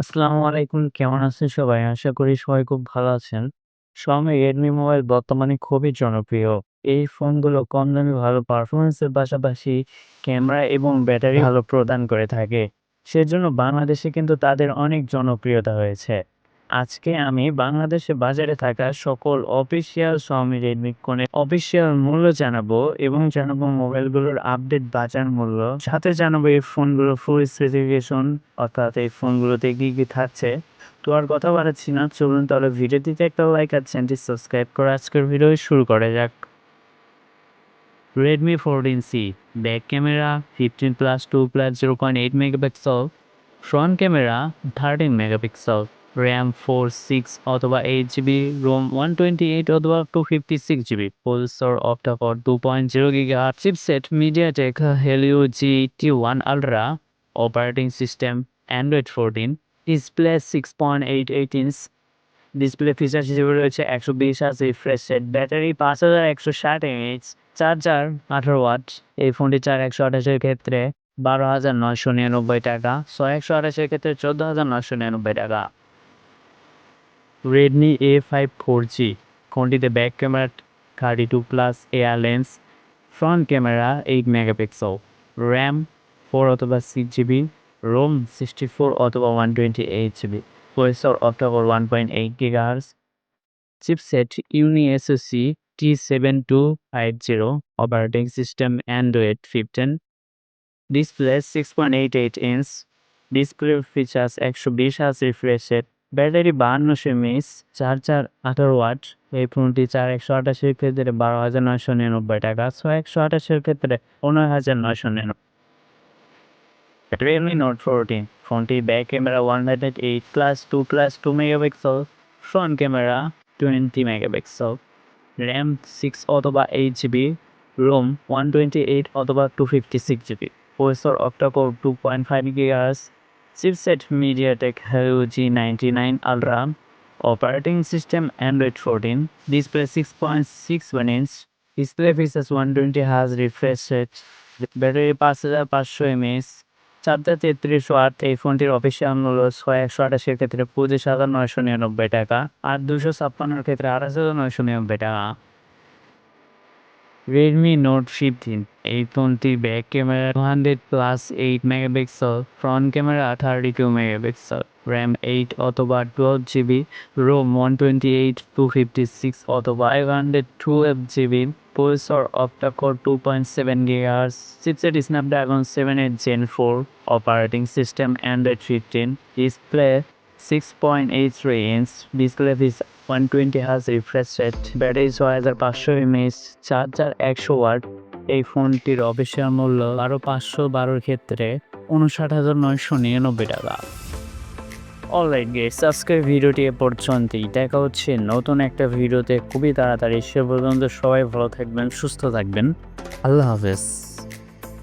আসসালামু আলাইকুম। কেমন আছেন সবাই? আশা করি সবাই খুব ভালো আছেন। Xiaomi Redmi মোবাইল বর্তমানে খুবই জনপ্রিয়। এই ফোনগুলো কম দামে ভালো পারফরম্যান্সের পাশাপাশি ক্যামেরা এবং ব্যাটারি ভালো প্রদান করে থাকে। সেজন্য বাংলাদেশে কিন্তু তাদের অনেক জনপ্রিয়তা হয়েছে। আজকে আমি বাংলাদেশে বাজারে থাকা সকল অফিসিয়াল Xiaomi Redmi ফোনের অফিসিয়াল মূল্য জানাবো এবং জানাবো মোবাইলগুলোর আপডেট বাজার মূল্য। সাথে জানাবো এই ফোনগুলোর ফুল স্পেসিফিকেশন অর্থাৎ এই ফোনগুলোতে কি থাকছে। তো আর কথা বাড়াচ্ছি না, চলুন তাহলে ভিডিওটিতে একটা লাইক আর চ্যানেলটি সাবস্ক্রাইব করে আজকের ভিডিও শুরু করা যাক। Redmi 14C back camera 15+2+0.8 megapixel, front camera 13 megapixel, RAM 4, 6 অথবা 8GB, রোম 128 অথবা 256GB, processor octa core 2.0 GHz, chipset MediaTek Helio G81 Ultra, operating system Android 14, display 6.88 inch, display feature হিসেবে রয়েছে 120 Hz refresh rate, battery 5160 mAh, charger 18 watt. এই ফোনটি 4128 এর ক্ষেত্রে 12,999 টাকা, 6128 এর ক্ষেত্রে 14,999 টাকা। Redmi A5 4G ফোনটিতে back camera 32+ air lens, front camera 8 megapixel, RAM 4 অথবা 6GB, রোম 64 অথবা 128GB, processor octa core 1.8 GHz, chipset UniSoC T7250, operating system Android 15, display 6.88 inch, display features 120 Hz refresh rate, battery 5200 mAh, charger 18 watt. এই ফোনটি 4128 এর ক্ষেত্রে 12,999 টাকা, 6128 এর ক্ষেত্রে 15,999। Redmi Note 14 ফোনটি back camera 108+2+2 megapixel, front camera 20 megapixel, RAM 6 অথবা 8GB, রোম 128 অথবা 256GB, processor octa core 2.5 GHz, chipset MediaTek Helio G99 Ultra, operating system Android 14, display 6.61 inch, display features 120 Hz refresh rate, battery 5500 mAh, charger 33 watt. এই ফোনটির official মূল্য 6128 এর ক্ষেত্রে 25,999 টাকা আর 256 এর ক্ষেত্রে 28,999 টাকা। Redmi Note 15 এই ফোনটির back camera 200+8 megapixel, front camera 32 megapixel, RAM 8 অথবা 12GB, রোম 128, 256 অথবা 512GB, processor octa core 2.7 GHz, chipset Snapdragon 78 Gen 4, operating system Android 15, display 6.83 inch, display feature 120 Hz refresh rate, battery 6500 mAh, charger 100 watt. এই ফোনটির official মূল্য 512 ক্ষেত্রে 59,999 টাকা। Alright guys, আজকের ভিডিওটি এ পর্যন্তই। দেখা হচ্ছে নতুন একটা ভিডিওতে খুবই তাড়াতাড়ি। সে পর্যন্ত সবাই ভালো থাকবেন, সুস্থ থাকবেন। আল্লাহ হাফেজ।